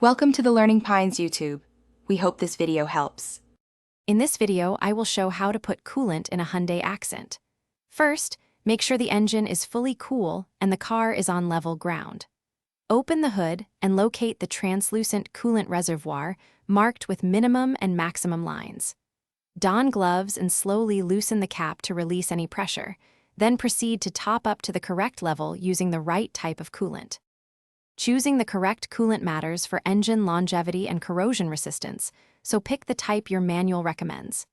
Welcome to the Learning Pines YouTube. We hope this video helps. In this video, I will show how to put coolant in a Hyundai Accent. First, make sure the engine is fully cool and the car is on level ground. Open the hood and locate the translucent coolant reservoir marked with minimum and maximum lines. Don gloves and slowly loosen the cap to release any pressure, then proceed to top up to the correct level using the right type of coolant. Choosing the correct coolant matters for engine longevity and corrosion resistance, so pick the type your manual recommends.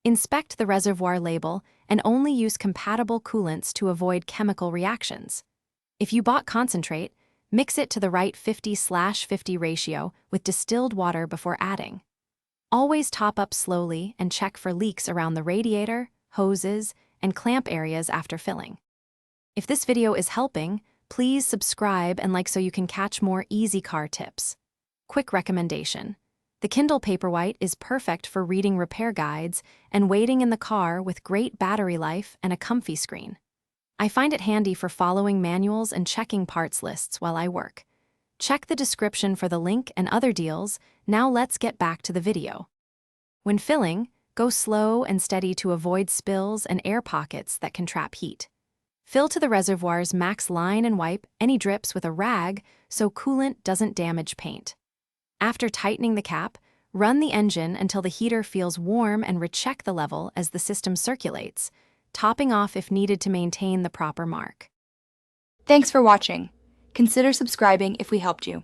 Inspect the reservoir label and only use compatible coolants to avoid chemical reactions. If you bought concentrate, mix it to the right 50/50 ratio with distilled water before adding. Always top up slowly and check for leaks around the radiator, hoses, and clamp areas after filling. If this video is helping, please subscribe and like so you can catch more easy car tips. Quick recommendation: the Kindle Paperwhite is perfect for reading repair guides and waiting in the car with great battery life and a comfy screen. I find it handy for following manuals and checking parts lists while I work. Check the description for the link and other deals. Now let's get back to the video. When filling, go slow and steady to avoid spills and air pockets that can trap heat. Fill to the reservoir's max line and wipe any drips with a rag so coolant doesn't damage paint. After tightening the cap, run the engine until the heater feels warm and recheck the level as the system circulates, topping off if needed to maintain the proper mark. Thanks for watching. Consider subscribing if we helped you.